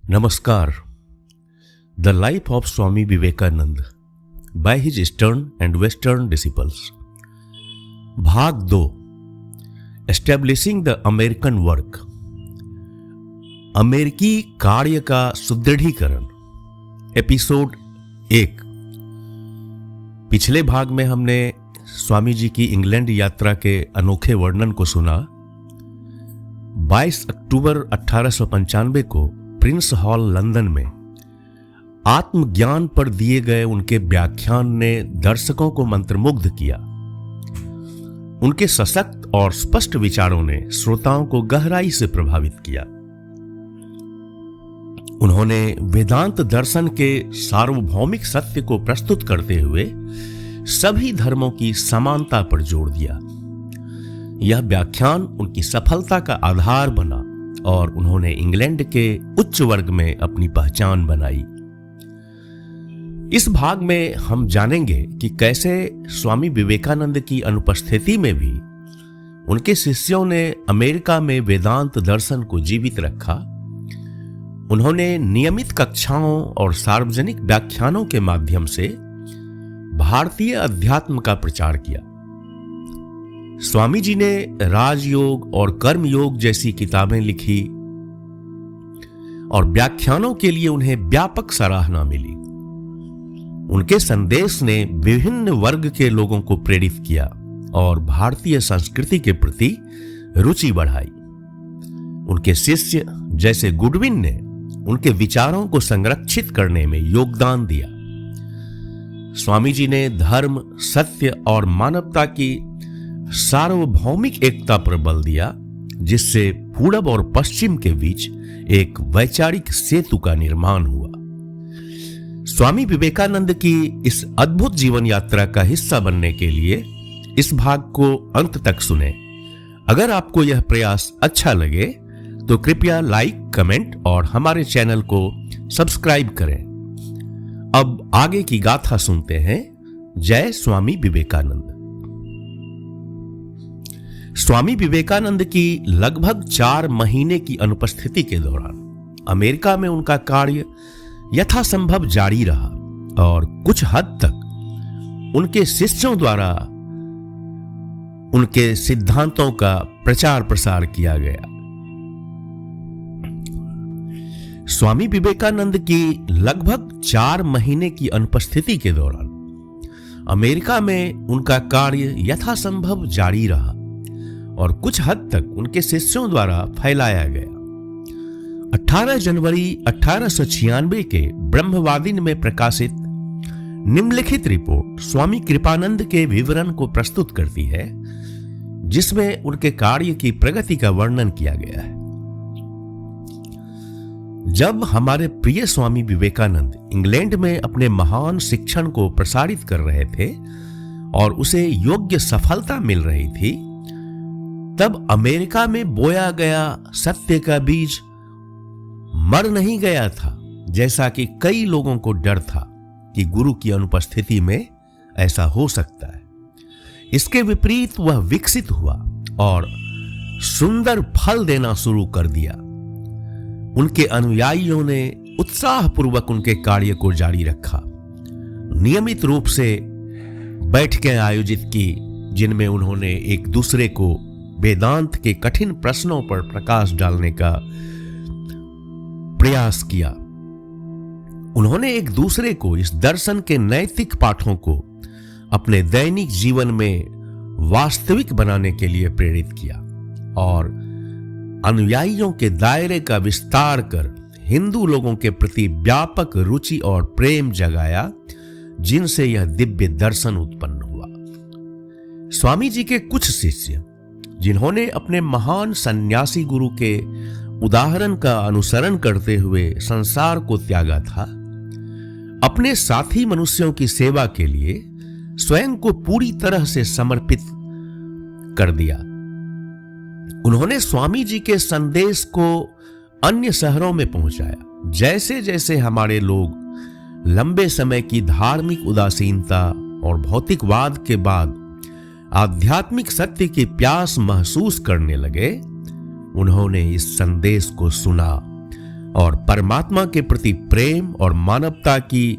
Namaskar. The Life of Swami Vivekananda by his Eastern and Western Disciples. भाग 2. Establishing the American Work. अमेरिकी कार्य का सुदृढ़ीकरण. Episode 1. पिछले भाग में हमने स्वामी जी की इंग्लैंड यात्रा के अनोखे वर्णन को सुना. 22 अक्टूबर 1895 को प्रिंस हॉल लंदन में आत्मज्ञान पर दिए गए उनके व्याख्यान ने दर्शकों को मंत्रमुग्ध किया. उनके सशक्त और स्पष्ट विचारों ने श्रोताओं को गहराई से प्रभावित किया. उन्होंने वेदांत दर्शन के सार्वभौमिक सत्य को प्रस्तुत करते हुए सभी धर्मों की समानता पर जोर दिया. यह व्याख्यान उनकी सफलता का आधार बना और उन्होंने इंग्लैंड के उच्च वर्ग में अपनी पहचान बनाई. इस भाग में हम जानेंगे कि कैसे स्वामी विवेकानंद की अनुपस्थिति में भी उनके शिष्यों ने अमेरिका में वेदांत दर्शन को जीवित रखा. उन्होंने नियमित कक्षाओं और सार्वजनिक व्याख्यानों के माध्यम से भारतीय अध्यात्म का प्रचार किया. स्वामी जी ने राजयोग और कर्मयोग जैसी किताबें लिखी और व्याख्यानों के लिए उन्हें व्यापक सराहना मिली. उनके संदेश ने विभिन्न वर्ग के लोगों को प्रेरित किया और भारतीय संस्कृति के प्रति रुचि बढ़ाई. उनके शिष्य जैसे गुडविन ने उनके विचारों को संरक्षित करने में योगदान दिया. स्वामी जी ने धर्म, सत्य और मानवता की सार्वभौमिक एकता पर बल दिया, जिससे पूरब और पश्चिम के बीच एक वैचारिक सेतु का निर्माण हुआ. स्वामी विवेकानंद की इस अद्भुत जीवन यात्रा का हिस्सा बनने के लिए इस भाग को अंत तक सुने. अगर आपको यह प्रयास अच्छा लगे तो कृपया लाइक, कमेंट और हमारे चैनल को सब्सक्राइब करें. अब आगे की गाथा सुनते हैं. जय स्वामी विवेकानंद. स्वामी विवेकानंद की लगभग 4 महीने की अनुपस्थिति के दौरान अमेरिका में उनका कार्य यथासंभव जारी रहा और कुछ हद तक उनके शिष्यों द्वारा उनके सिद्धांतों का प्रचार प्रसार किया गया. स्वामी विवेकानंद की लगभग 4 महीने की अनुपस्थिति के दौरान अमेरिका में उनका कार्य यथासंभव जारी रहा और कुछ हद तक उनके शिष्यों द्वारा फैलाया गया. 18 जनवरी 1896 के ब्रह्मवादिन में प्रकाशित निम्नलिखित रिपोर्ट स्वामी कृपानंद के विवरण को प्रस्तुत करती है, जिसमें उनके कार्य की प्रगति का वर्णन किया गया है. जब हमारे प्रिय स्वामी विवेकानंद इंग्लैंड में अपने महान शिक्षण को प्रसारित कर रहे थे और उसे योग्य सफलता मिल रही थी, तब अमेरिका में बोया गया सत्य का बीज मर नहीं गया था, जैसा कि कई लोगों को डर था कि गुरु की अनुपस्थिति में ऐसा हो सकता है. इसके विपरीत वह विकसित हुआ और सुंदर फल देना शुरू कर दिया. उनके अनुयायियों ने उत्साहपूर्वक उनके कार्य को जारी रखा. नियमित रूप से बैठकें आयोजित की, जिनमें उन्होंने एक दूसरे को वेदांत के कठिन प्रश्नों पर प्रकाश डालने का प्रयास किया. उन्होंने एक दूसरे को इस दर्शन के नैतिक पाठों को अपने दैनिक जीवन में वास्तविक बनाने के लिए प्रेरित किया और अनुयायियों के दायरे का विस्तार कर हिंदू लोगों के प्रति व्यापक रुचि और प्रेम जगाया, जिनसे यह दिव्य दर्शन उत्पन्न हुआ. स्वामी जी के कुछ शिष्य, जिन्होंने अपने महान सन्यासी गुरु के उदाहरण का अनुसरण करते हुए संसार को त्यागा था, अपने साथी मनुष्यों की सेवा के लिए स्वयं को पूरी तरह से समर्पित कर दिया. उन्होंने स्वामी जी के संदेश को अन्य शहरों में पहुंचाया. जैसे जैसे हमारे लोग लंबे समय की धार्मिक उदासीनता और भौतिकवाद के बाद आध्यात्मिक सत्य की प्यास महसूस करने लगे, उन्होंने इस संदेश को सुना और परमात्मा के प्रति प्रेम और मानवता की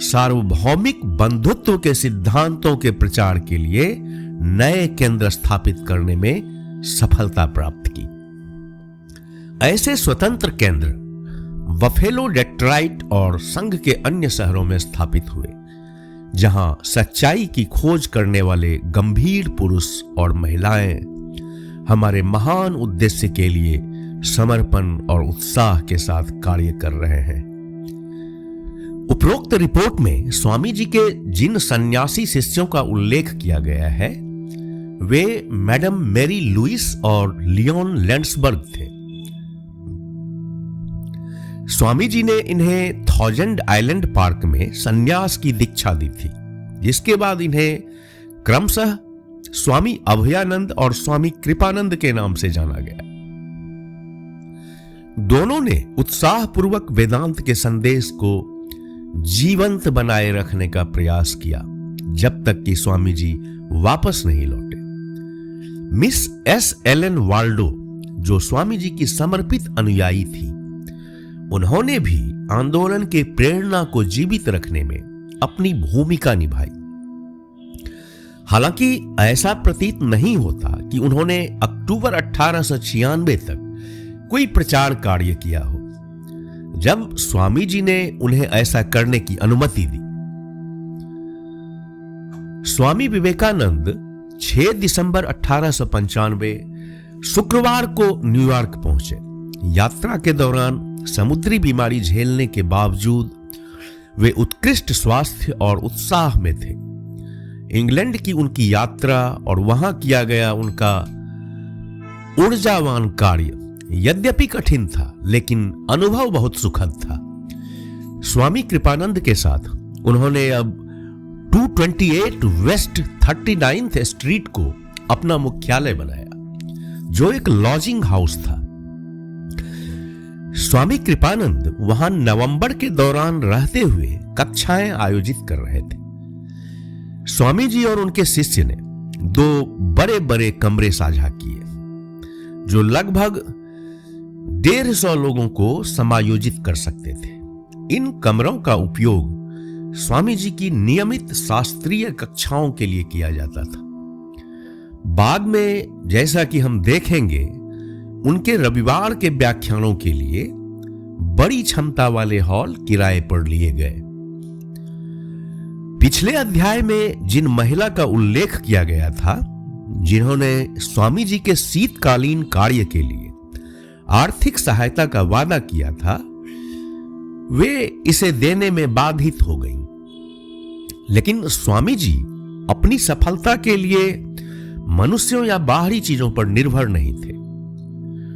सार्वभौमिक बंधुत्व के सिद्धांतों के प्रचार के लिए नए केंद्र स्थापित करने में सफलता प्राप्त की। ऐसे स्वतंत्र केंद्र बफेलो, डेट्रॉइट और संघ के अन्य शहरों में स्थापित हुए, जहां सच्चाई की खोज करने वाले गंभीर पुरुष और महिलाएं हमारे महान उद्देश्य के लिए समर्पण और उत्साह के साथ कार्य कर रहे हैं। उपरोक्त रिपोर्ट में स्वामी जी के जिन सन्यासी शिष्यों का उल्लेख किया गया है वे मैडम मैरी लुइस और लियोन लैंड्सबर्ग थे। स्वामी जी ने इन्हें थाउजेंड आइलैंड पार्क में सन्यास की दीक्षा दी थी, जिसके बाद इन्हें क्रमशः स्वामी अभयानंद और स्वामी कृपानंद के नाम से जाना गया। दोनों ने उत्साहपूर्वक वेदांत के संदेश को जीवंत बनाए रखने का प्रयास किया जब तक कि स्वामी जी वापस नहीं लौटे। मिस एस एलन वाल्डो, जो स्वामी जी की समर्पित अनुयायी थी, उन्होंने भी आंदोलन के प्रेरणा को जीवित रखने में अपनी भूमिका निभाई। हालांकि ऐसा प्रतीत नहीं होता कि उन्होंने अक्टूबर 1896 तक कोई प्रचार कार्य किया हो, जब स्वामी जी ने उन्हें ऐसा करने की अनुमति दी। स्वामी विवेकानंद 6 दिसंबर 1895 शुक्रवार को न्यूयॉर्क पहुंचे। यात्रा के दौरान समुद्री बीमारी झेलने के बावजूद वे उत्कृष्ट स्वास्थ्य और उत्साह में थे। इंग्लैंड की उनकी यात्रा और वहां किया गया उनका ऊर्जावान कार्य यद्यपि कठिन था, लेकिन अनुभव बहुत सुखद था। स्वामी कृपानंद के साथ उन्होंने अब 228 वेस्ट 39th स्ट्रीट को अपना मुख्यालय बनाया, जो एक लॉजिंग हाउस था। स्वामी कृपानंद वहां नवंबर के दौरान रहते हुए कक्षाएं आयोजित कर रहे थे। स्वामी जी और उनके शिष्य ने 2 बड़े बड़े कमरे साझा किए, जो लगभग 150 लोगों को समायोजित कर सकते थे। इन कमरों का उपयोग स्वामी जी की नियमित शास्त्रीय कक्षाओं के लिए किया जाता था। बाद में, जैसा कि हम देखेंगे, उनके रविवार के व्याख्यानों के लिए बड़ी क्षमता वाले हॉल किराए पर लिए गए। पिछले अध्याय में जिन महिला का उल्लेख किया गया था, जिन्होंने स्वामी जी के शीतकालीन कार्य के लिए आर्थिक सहायता का वादा किया था, वे इसे देने में बाधित हो गईं। लेकिन स्वामी जी अपनी सफलता के लिए मनुष्यों या बाहरी चीजों पर निर्भर नहीं थे।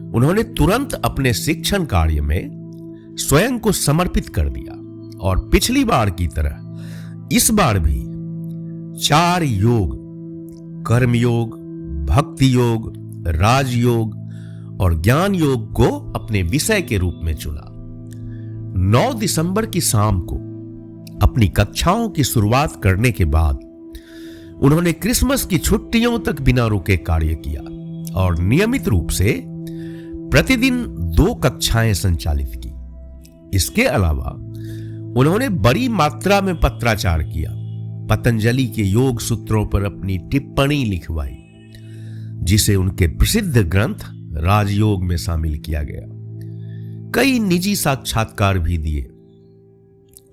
उन्होंने तुरंत अपने शिक्षण कार्य में स्वयं को समर्पित कर दिया और पिछली बार की तरह इस बार भी 4 योग, कर्मयोग, भक्ति योग, राजयोग और ज्ञान योग को अपने विषय के रूप में चुना। 9 दिसंबर की शाम को अपनी कक्षाओं की शुरुआत करने के बाद उन्होंने क्रिसमस की छुट्टियों तक बिना रुके कार्य किया और नियमित रूप से प्रतिदिन 2 कक्षाएं संचालित की। इसके अलावा उन्होंने बड़ी मात्रा में पत्राचार किया, पतंजलि के योग सूत्रों पर अपनी टिप्पणी लिखवाई, जिसे उनके प्रसिद्ध ग्रंथ राजयोग में शामिल किया गया। कई निजी साक्षात्कार भी दिए।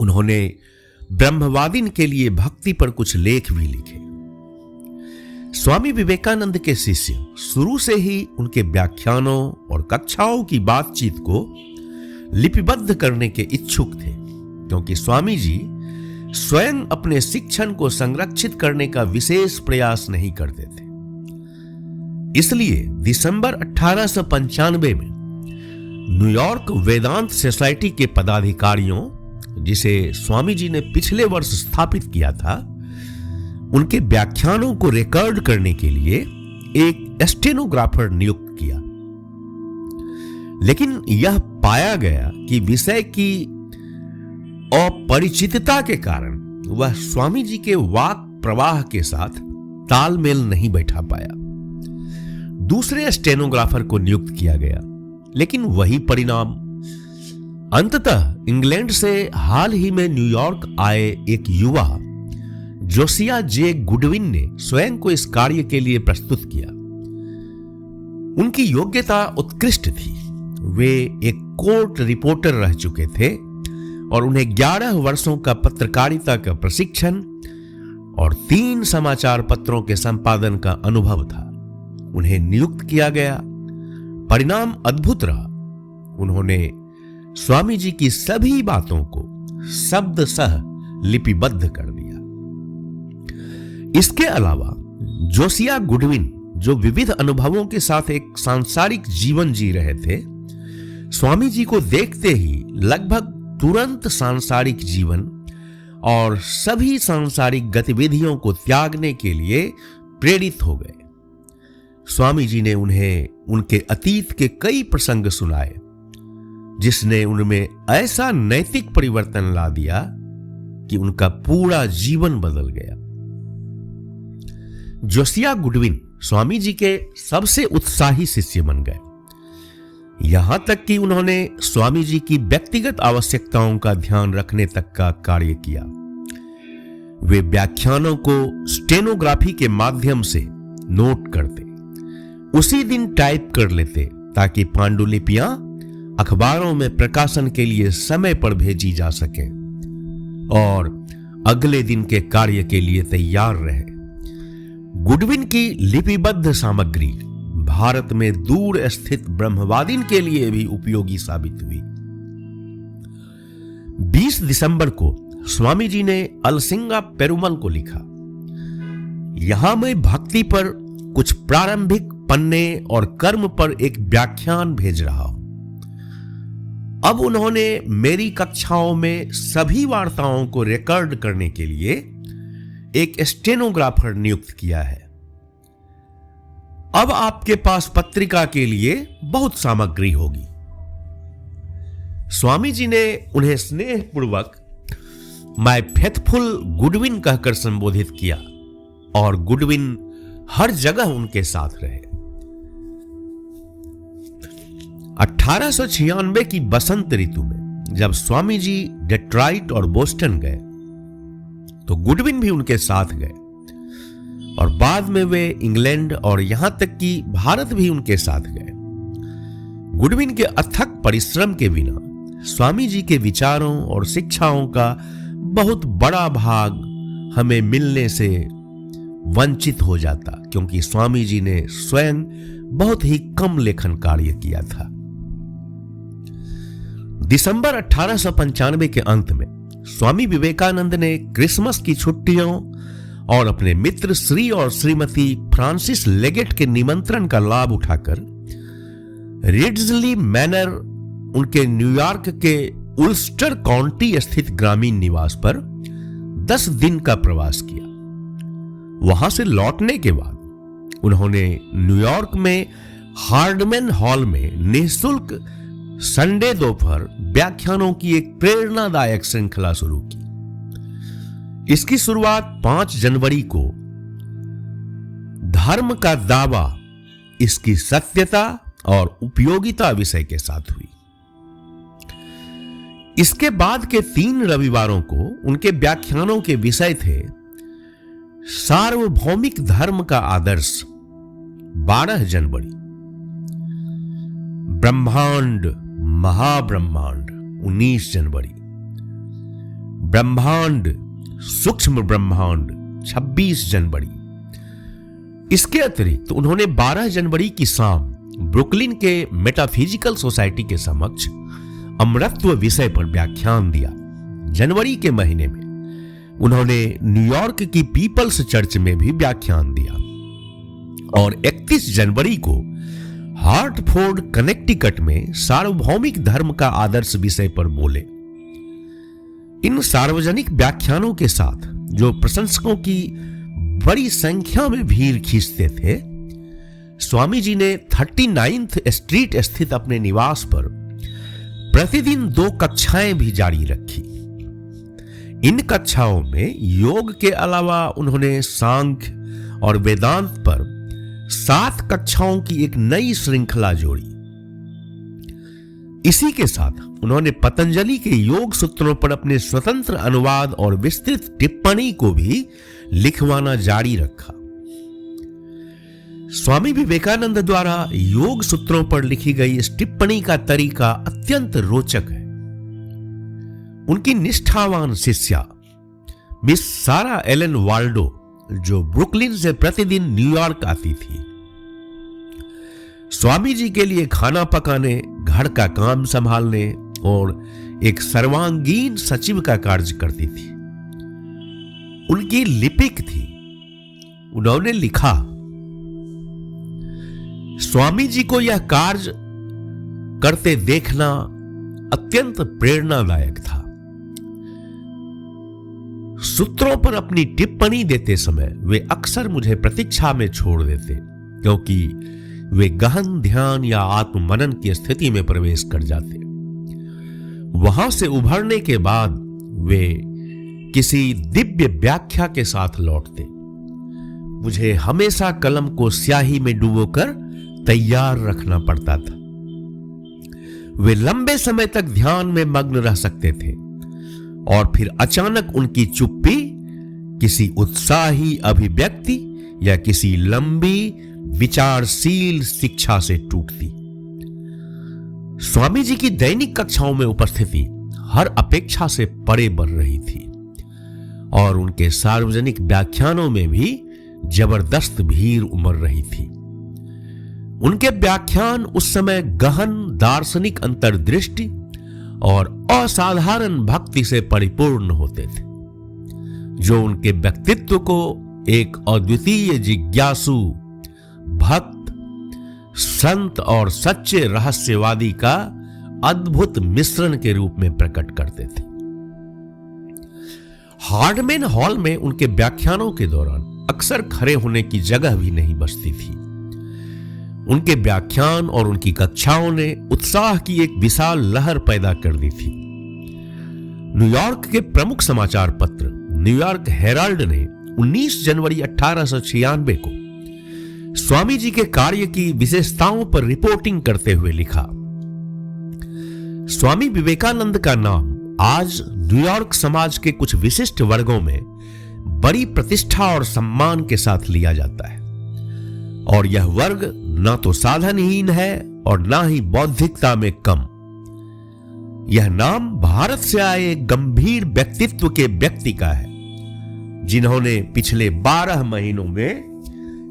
उन्होंने ब्रह्मवादिन के लिए भक्ति पर कुछ लेख भी लिखे। स्वामी विवेकानंद के शिष्य शुरू से ही उनके व्याख्यानों और कक्षाओं की बातचीत को लिपिबद्ध करने के इच्छुक थे, क्योंकि स्वामी जी स्वयं अपने शिक्षण को संरक्षित करने का विशेष प्रयास नहीं करते थे। इसलिए दिसंबर 1895 में न्यूयॉर्क वेदांत सोसाइटी के पदाधिकारियों, जिसे स्वामी जी ने पिछले वर्ष स्थापित किया था, उनके व्याख्यानों को रिकॉर्ड करने के लिए एक स्टेनोग्राफर नियुक्त किया। लेकिन यह पाया गया कि विषय की अपरिचितता के कारण वह स्वामी जी के वाक प्रवाह के साथ तालमेल नहीं बैठा पाया। दूसरे स्टेनोग्राफर को नियुक्त किया गया, लेकिन वही परिणाम। अंततः इंग्लैंड से हाल ही में न्यूयॉर्क आए एक युवा जोसिया जे गुडविन ने स्वयं को इस कार्य के लिए प्रस्तुत किया। उनकी योग्यता उत्कृष्ट थी। वे एक कोर्ट रिपोर्टर रह चुके थे और उन्हें 11 वर्षों का पत्रकारिता का प्रशिक्षण और 3 समाचार पत्रों के संपादन का अनुभव था। उन्हें नियुक्त किया गया। परिणाम अद्भुत रहा। उन्होंने स्वामी जी की सभी बातों को शब्दशः लिपिबद्ध कर दिया। इसके अलावा जोसिया गुडविन, जो विविध अनुभवों के साथ एक सांसारिक जीवन जी रहे थे, स्वामी जी को देखते ही लगभग तुरंत सांसारिक जीवन और सभी सांसारिक गतिविधियों को त्यागने के लिए प्रेरित हो गए। स्वामी जी ने उन्हें उनके अतीत के कई प्रसंग सुनाए, जिसने उनमें ऐसा नैतिक परिवर्तन ला दिया कि उनका पूरा जीवन बदल गया। जोसिया गुडविन स्वामी जी के सबसे उत्साही शिष्य बन गए। यहां तक कि उन्होंने स्वामी जी की व्यक्तिगत आवश्यकताओं का ध्यान रखने तक का कार्य किया। वे व्याख्यानों को स्टेनोग्राफी के माध्यम से नोट करते, उसी दिन टाइप कर लेते ताकि पांडुलिपियां अखबारों में प्रकाशन के लिए समय पर भेजी जा सके और अगले दिन के कार्य के लिए तैयार रहे। गुडविन की लिपिबद्ध सामग्री भारत में दूर स्थित ब्रह्मवादिन के लिए भी उपयोगी साबित हुई। 20 दिसंबर को स्वामी जी ने अलसिंगा पेरुमल को लिखा, यहां मैं भक्ति पर कुछ प्रारंभिक पन्ने और कर्म पर एक व्याख्यान भेज रहा हूं। अब उन्होंने मेरी कक्षाओं में सभी वार्ताओं को रिकॉर्ड करने के लिए एक स्टेनोग्राफर नियुक्त किया है। अब आपके पास पत्रिका के लिए बहुत सामग्री होगी। स्वामी जी ने उन्हें स्नेहपूर्वक माय फेथफुल गुडविन कहकर संबोधित किया और गुडविन हर जगह उनके साथ रहे। 1896 की बसंत ऋतु में जब स्वामी जी डेट्रॉइट और बोस्टन गए तो गुडविन भी उनके साथ गए और बाद में वे इंग्लैंड और यहां तक कि भारत भी उनके साथ गए। गुडविन के अथक परिश्रम के बिना स्वामी जी के विचारों और शिक्षाओं का बहुत बड़ा भाग हमें मिलने से वंचित हो जाता, क्योंकि स्वामी जी ने स्वयं बहुत ही कम लेखन कार्य किया था। दिसंबर 1895 के अंत में स्वामी विवेकानंद ने क्रिसमस की छुट्टियों और अपने मित्र श्री और श्रीमती फ्रांसिस लेगेट के निमंत्रण का लाभ उठाकर रिड्जली मैनर, उनके न्यूयॉर्क के उल्स्टर काउंटी स्थित ग्रामीण निवास पर 10 दिन का प्रवास किया। वहां से लौटने के बाद उन्होंने न्यूयॉर्क में हार्डमैन हॉल में निःशुल्क संडे दोपहर व्याख्यानों की एक प्रेरणादायक श्रृंखला शुरू की। इसकी शुरुआत 5 जनवरी को धर्म का दावा, इसकी सत्यता और उपयोगिता विषय के साथ हुई। इसके बाद के 3 रविवारों को उनके व्याख्यानों के विषय थे सार्वभौमिक धर्म का आदर्श 12 जनवरी, ब्रह्मांड महाब्रह्मांड 19 जनवरी, ब्रह्मांड सूक्ष्म ब्रह्मांड 26 जनवरी। इसके अतिरिक्त उन्होंने 12 जनवरी की शाम ब्रुकलिन के मेटाफिजिकल सोसाइटी के समक्ष अमरत्व विषय पर व्याख्यान दिया। जनवरी के महीने में उन्होंने न्यूयॉर्क की पीपल्स चर्च में भी व्याख्यान दिया और 31 जनवरी को हार्टफोर्ड कनेक्टिकट में सार्वभौमिक धर्म का आदर्श विषय पर बोले। इन सार्वजनिक व्याख्यानों के साथ जो प्रशंसकों की बड़ी संख्या में भीड़ खींचते थे, स्वामी जी ने 39th स्ट्रीट स्थित अपने निवास पर प्रतिदिन 2 कक्षाएं भी जारी रखी। इन कक्षाओं में योग के अलावा उन्होंने सांख्य और वेदांत पर 7 कक्षाओं की एक नई श्रृंखला जोड़ी। इसी के साथ उन्होंने पतंजलि के योग सूत्रों पर अपने स्वतंत्र अनुवाद और विस्तृत टिप्पणी को भी लिखवाना जारी रखा। स्वामी विवेकानंद द्वारा योग सूत्रों पर लिखी गई इस टिप्पणी का तरीका अत्यंत रोचक है। उनकी निष्ठावान शिष्या मिस सारा एलन वाल्डो, जो ब्रुकलिन से प्रतिदिन न्यूयॉर्क आती थी, स्वामी जी के लिए खाना पकाने, घर का काम संभालने और एक सर्वांगीण सचिव का कार्य करती थी। उनकी लिपिक थी। उन्होंने लिखा, स्वामी जी को यह कार्य करते देखना अत्यंत प्रेरणादायक था। सूत्रों पर अपनी टिप्पणी देते समय वे अक्सर मुझे प्रतीक्षा में छोड़ देते, क्योंकि वे गहन ध्यान या आत्ममनन की स्थिति में प्रवेश कर जाते। वहां से उभरने के बाद वे किसी दिव्य व्याख्या के साथ लौटते। मुझे हमेशा कलम को स्याही में डुबोकर तैयार रखना पड़ता था। वे लंबे समय तक ध्यान में मग्न रह सकते थे और फिर अचानक उनकी चुप्पी किसी उत्साही अभिव्यक्ति या किसी लंबी विचारशील शिक्षा से टूटती। स्वामी जी की दैनिक कक्षाओं में उपस्थिति हर अपेक्षा से परे बढ़ रही थी और उनके सार्वजनिक व्याख्यानों में भी जबरदस्त भीड़ उमड़ रही थी। उनके व्याख्यान उस समय गहन दार्शनिक अंतर्दृष्टि और असाधारण भक्ति से परिपूर्ण होते थे, जो उनके व्यक्तित्व को एक अद्वितीय जिज्ञासु, भक्त, संत और सच्चे रहस्यवादी का अद्भुत मिश्रण के रूप में प्रकट करते थे। हार्डमैन हॉल में उनके व्याख्यानों के दौरान अक्सर खड़े होने की जगह भी नहीं बचती थी। उनके व्याख्यान और उनकी कक्षाओं ने उत्साह की एक विशाल लहर पैदा कर दी थी। न्यूयॉर्क के प्रमुख समाचार पत्र न्यूयॉर्क हेराल्ड ने 19 जनवरी 1896 को स्वामी जी के कार्य की विशेषताओं पर रिपोर्टिंग करते हुए लिखा, स्वामी विवेकानंद का नाम आज न्यूयॉर्क समाज के कुछ विशिष्ट वर्गों में बड़ी प्रतिष्ठा और सम्मान के साथ लिया जाता है, और यह वर्ग ना तो साधनहीन है और ना ही बौद्धिकता में कम। यह नाम भारत से आए एक गंभीर व्यक्तित्व के व्यक्ति का है, जिन्होंने पिछले 12 महीनों में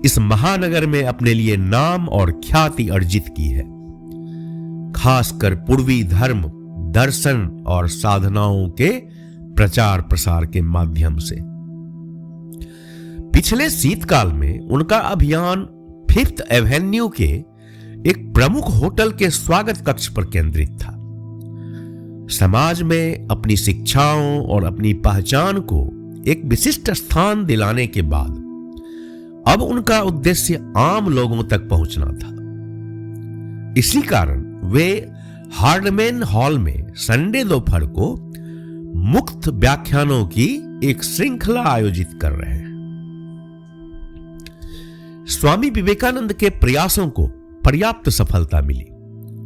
इस महानगर में अपने लिए नाम और ख्याति अर्जित की है, खासकर पूर्वी धर्म, दर्शन और साधनाओं के प्रचार प्रसार के माध्यम से। पिछले शीतकाल में उनका अभियान 5th एवेन्यू के एक प्रमुख होटल के स्वागत कक्ष पर केंद्रित था। समाज में अपनी शिक्षाओं और अपनी पहचान को एक विशिष्ट स्थान दिलाने के बाद अब उनका उद्देश्य आम लोगों तक पहुंचना था। इसी कारण वे हार्डमैन हॉल में संडे दोपहर को मुक्त व्याख्यानों की एक श्रृंखला आयोजित कर रहे हैं। स्वामी विवेकानंद के प्रयासों को पर्याप्त सफलता मिली।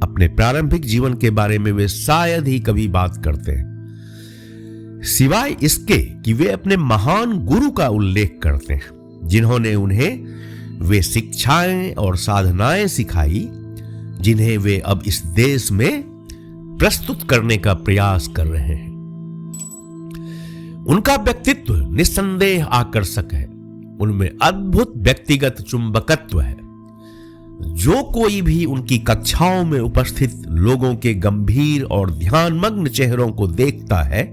अपने प्रारंभिक जीवन के बारे में वे शायद ही कभी बात करते हैं, सिवाय इसके कि वे अपने महान गुरु का उल्लेख करते हैं, जिन्होंने उन्हें वे शिक्षाएं और साधनाएं सिखाई जिन्हें वे अब इस देश में प्रस्तुत करने का प्रयास कर रहे हैं। उनका व्यक्तित्व निस्संदेह आकर्षक है। उनमें अद्भुत व्यक्तिगत चुंबकत्व है। जो कोई भी उनकी कक्षाओं में उपस्थित लोगों के गंभीर और ध्यानमग्न चेहरों को देखता है,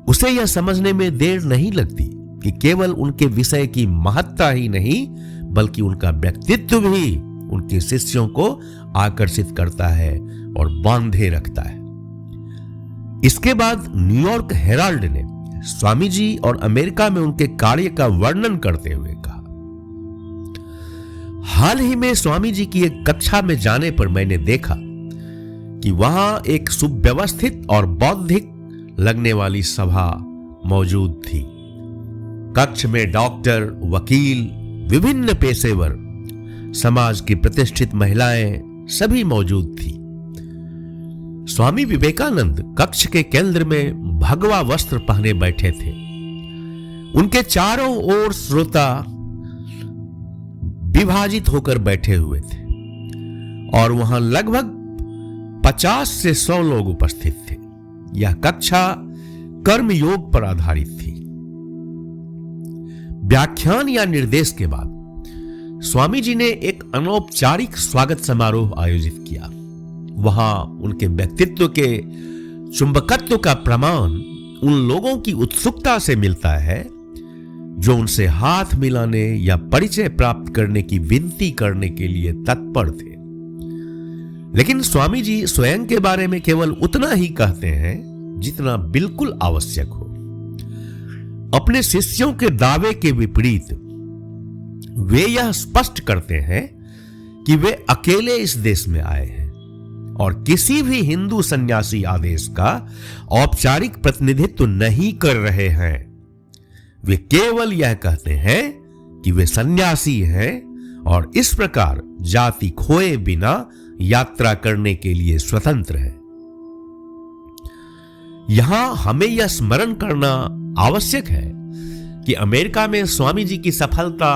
उसे यह समझने में देर नहीं लगती कि केवल उनके विषय की महत्ता ही नहीं, बल्कि उनका व्यक्तित्व भी उनके शिष्यों को आकर्षित करता है और बांधे रखता है। इसके बाद न्यूयॉर्क हेराल्ड ने स्वामी जी और अमेरिका में उनके कार्य का वर्णन करते हुए कहा, हाल ही में स्वामी जी की एक कक्षा में जाने पर मैंने देखा कि वहां एक सुव्यवस्थित और बौद्धिक लगने वाली सभा मौजूद थी। कक्ष में डॉक्टर, वकील, विभिन्न पेशेवर, समाज की प्रतिष्ठित महिलाएं सभी मौजूद थी। स्वामी विवेकानंद कक्ष के केंद्र में भगवा वस्त्र पहने बैठे थे। उनके चारों ओर श्रोता विभाजित होकर बैठे हुए थे और वहां लगभग 50 से 100 लोग उपस्थित थे। यह कक्षा कर्मयोग पर आधारित थी। व्याख्यान या निर्देश के बाद स्वामी जी ने एक अनौपचारिक स्वागत समारोह आयोजित किया। वहां उनके व्यक्तित्व के चुंबकत्व का प्रमाण उन लोगों की उत्सुकता से मिलता है जो उनसे हाथ मिलाने या परिचय प्राप्त करने की विनती करने के लिए तत्पर थे। लेकिन स्वामी जी स्वयं के बारे में केवल उतना ही कहते हैं जितना बिल्कुल आवश्यक हो। अपने शिष्यों के दावे के विपरीत वे यह स्पष्ट करते हैं कि वे अकेले इस देश में आए हैं और किसी भी हिंदू सन्यासी आदेश का औपचारिक प्रतिनिधित्व नहीं कर रहे हैं। वे केवल यह कहते हैं कि वे सन्यासी हैं और इस प्रकार जाति खोए बिना यात्रा करने के लिए स्वतंत्र हैं। यहां हमें यह स्मरण करना आवश्यक है कि अमेरिका में स्वामी जी की सफलता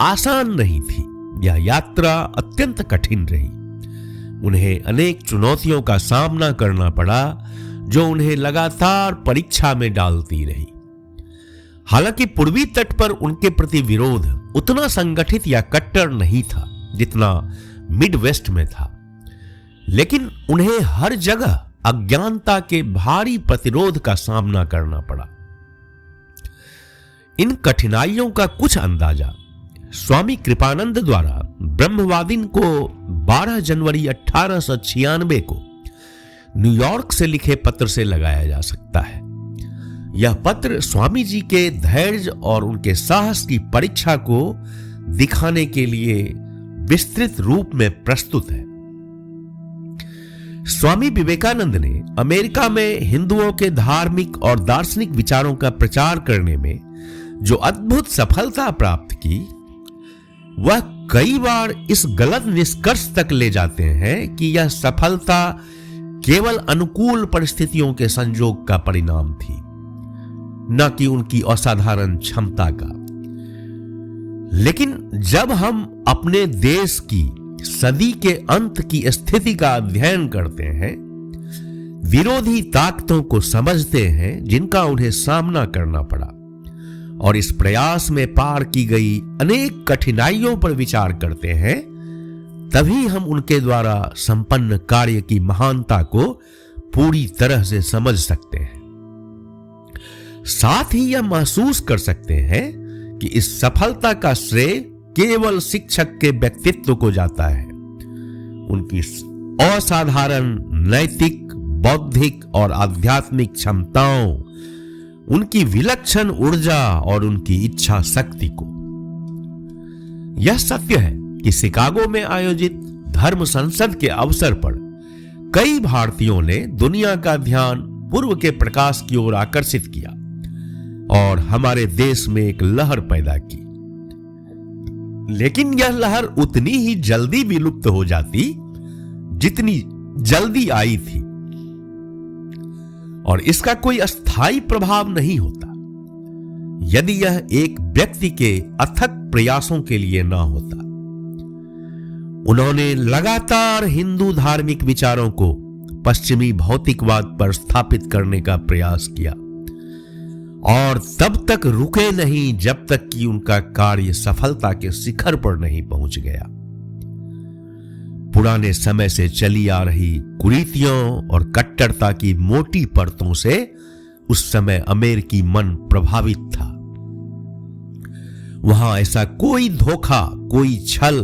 आसान नहीं थी। यह यात्रा अत्यंत कठिन रही। उन्हें अनेक चुनौतियों का सामना करना पड़ा जो उन्हें लगातार परीक्षा में डालती रही। हालांकि पूर्वी तट पर उनके प्रति विरोध उतना संगठित या कट्टर नहीं था जितना मिड वेस्ट में था, लेकिन उन्हें हर जगह अज्ञानता के भारी प्रतिरोध का सामना करना पड़ा। इन कठिनाइयों का कुछ अंदाजा स्वामी कृपानंद द्वारा ब्रह्मवादिन को 12 जनवरी 1896 को न्यूयॉर्क से लिखे पत्र से लगाया जा सकता है। यह पत्र स्वामी जी के धैर्य और उनके साहस की परीक्षा को दिखाने के लिए विस्तृत रूप में प्रस्तुत है। स्वामी विवेकानंद ने अमेरिका में हिंदुओं के धार्मिक और दार्शनिक विचारों का प्रचार करने में जो अद्भुत सफलता प्राप्त की, वह कई बार इस गलत निष्कर्ष तक ले जाते हैं कि यह सफलता केवल अनुकूल परिस्थितियों के संयोग का परिणाम थी, न कि उनकी असाधारण क्षमता का। लेकिन जब हम अपने देश की सदी के अंत की स्थिति का अध्ययन करते हैं, विरोधी ताकतों को समझते हैं जिनका उन्हें सामना करना पड़ा और इस प्रयास में पार की गई अनेक कठिनाइयों पर विचार करते हैं, तभी हम उनके द्वारा संपन्न कार्य की महानता को पूरी तरह से समझ सकते हैं। साथ ही यह महसूस कर सकते हैं कि इस सफलता का श्रेय केवल शिक्षक के व्यक्तित्व को जाता है। उनकी असाधारण नैतिक, बौद्धिक और आध्यात्मिक क्षमताओं, उनकी विलक्षण ऊर्जा और उनकी इच्छा शक्ति को। यह सत्य है कि शिकागो में आयोजित धर्म संसद के अवसर पर कई भारतीयों ने दुनिया का ध्यान पूर्व के प्रकाश की ओर आकर्षित किया और हमारे देश में एक लहर पैदा की। लेकिन यह लहर उतनी ही जल्दी विलुप्त हो जाती जितनी जल्दी आई थी और इसका कोई अस्थायी प्रभाव नहीं होता यदि यह एक व्यक्ति के अथक प्रयासों के लिए ना होता। उन्होंने लगातार हिंदू धार्मिक विचारों को पश्चिमी भौतिकवाद पर स्थापित करने का प्रयास किया और तब तक रुके नहीं जब तक कि उनका कार्य सफलता के शिखर पर नहीं पहुंच गया। पुराने समय से चली आ रही कुरीतियों और कट्टरता की मोटी परतों से उस समय अमेरिकी मन प्रभावित था। वहां ऐसा कोई धोखा, कोई छल,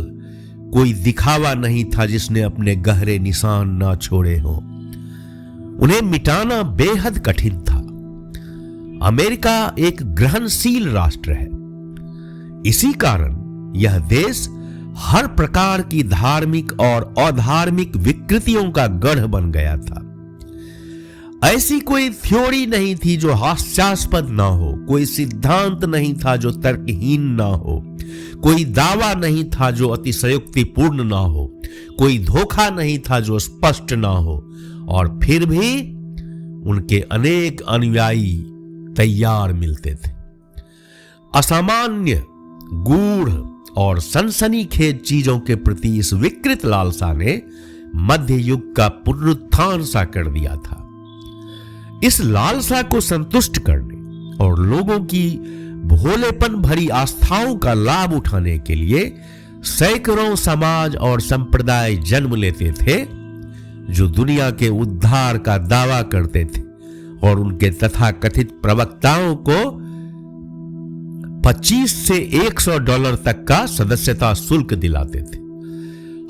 कोई दिखावा नहीं था जिसने अपने गहरे निशान ना छोड़े हो। उन्हें मिटाना बेहद कठिन था। अमेरिका एक ग्रहणशील राष्ट्र है। इसी कारण यह देश हर प्रकार की धार्मिक और अधार्मिक विकृतियों का गढ़ बन गया था। ऐसी कोई थ्योरी नहीं थी जो हास्यास्पद ना हो, कोई सिद्धांत नहीं था जो तर्कहीन ना हो, कोई दावा नहीं था जो अतिशयोक्तिपूर्ण ना हो, कोई धोखा नहीं था जो स्पष्ट ना हो और फिर भी उनके अनेक अनुयायी तैयार मिलते थे। असामान्य, गूढ़ और सनसनीखेज चीजों के प्रति इस विकृत लालसा ने मध्य युग का पुनरुत्थान सा कर दिया था। इस लालसा को संतुष्ट करने और लोगों की भोलेपन भरी आस्थाओं का लाभ उठाने के लिए सैकड़ों समाज और संप्रदाय जन्म लेते थे, जो दुनिया के उद्धार का दावा करते थे और उनके तथाकथित प्रवक्ताओं को $25 से $100 तक का सदस्यता शुल्क दिलाते थे।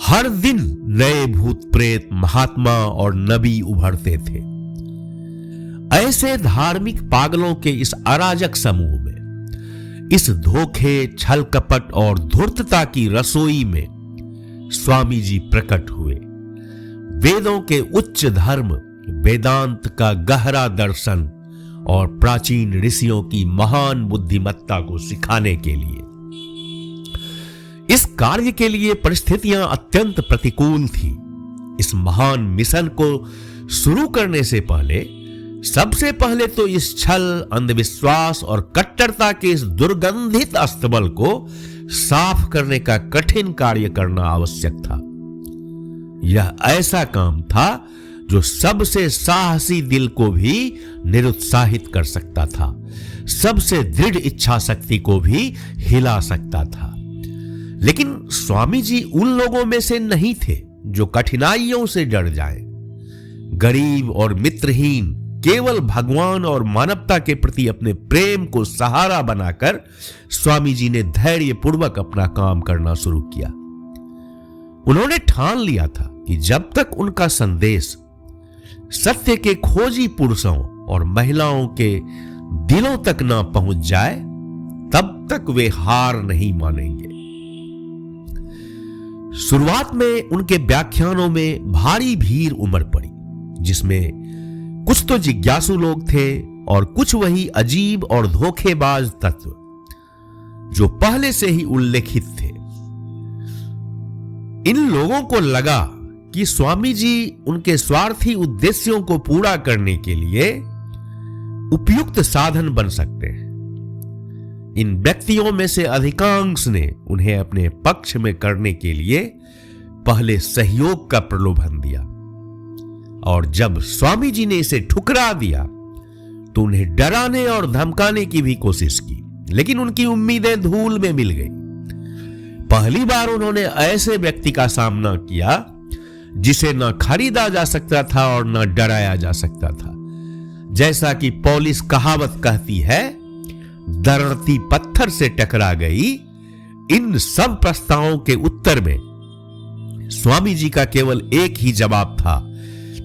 हर दिन नए भूत प्रेत, महात्मा और नबी उभरते थे। ऐसे धार्मिक पागलों के इस अराजक समूह में, इस धोखे, छल कपट और धूर्तता की रसोई में स्वामी जी प्रकट हुए। वेदों के उच्च धर्म, वेदांत का गहरा दर्शन और प्राचीन ऋषियों की महान बुद्धिमत्ता को सिखाने के लिए। इस कार्य के लिए परिस्थितियां अत्यंत प्रतिकूल थी। इस महान मिशन को शुरू करने से पहले सबसे पहले तो इस छल, अंधविश्वास और कट्टरता के इस दुर्गंधित अस्तबल को साफ करने का कठिन कार्य करना आवश्यक था। यह ऐसा काम था जो सबसे साहसी दिल को भी निरुत्साहित कर सकता था, सबसे दृढ़ इच्छा शक्ति को भी हिला सकता था। लेकिन स्वामी जी उन लोगों में से नहीं थे जो कठिनाइयों से डर जाएं। गरीब और मित्रहीन, केवल भगवान और मानवता के प्रति अपने प्रेम को सहारा बनाकर स्वामी जी ने धैर्यपूर्वक अपना काम करना शुरू किया। उन्होंने ठान लिया था कि जब तक उनका संदेश सत्य के खोजी पुरुषों और महिलाओं के दिलों तक ना पहुंच जाए, तब तक वे हार नहीं मानेंगे। शुरुआत में उनके व्याख्यानों में भारी भीड़ उमड़ पड़ी, जिसमें कुछ तो जिज्ञासु लोग थे और कुछ वही अजीब और धोखेबाज तत्व जो पहले से ही उल्लेखित थे। इन लोगों को लगा कि स्वामी जी उनके स्वार्थी उद्देश्यों को पूरा करने के लिए उपयुक्त साधन बन सकते हैं। इन व्यक्तियों में से अधिकांश ने उन्हें अपने पक्ष में करने के लिए पहले सहयोग का प्रलोभन दिया, और जब स्वामी जी ने इसे ठुकरा दिया तो उन्हें डराने और धमकाने की भी कोशिश की, लेकिन उनकी उम्मीदें धूल में मिल गई। पहली बार उन्होंने ऐसे व्यक्ति का सामना किया जिसे न खरीदा जा सकता था और न डराया जा सकता था। जैसा कि पौलिस कहावत कहती है, दरड़ती पत्थर से टकरा गई। इन सब प्रस्तावों के उत्तर में स्वामी जी का केवल एक ही जवाब था,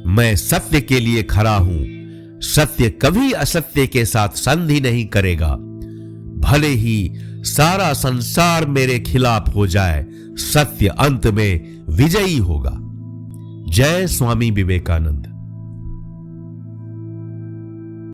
मैं सत्य के लिए खड़ा हूं। सत्य कभी असत्य के साथ संधि नहीं करेगा। भले ही सारा संसार मेरे खिलाफ हो जाए, सत्य अंत में विजयी होगा। जय स्वामी विवेकानंद।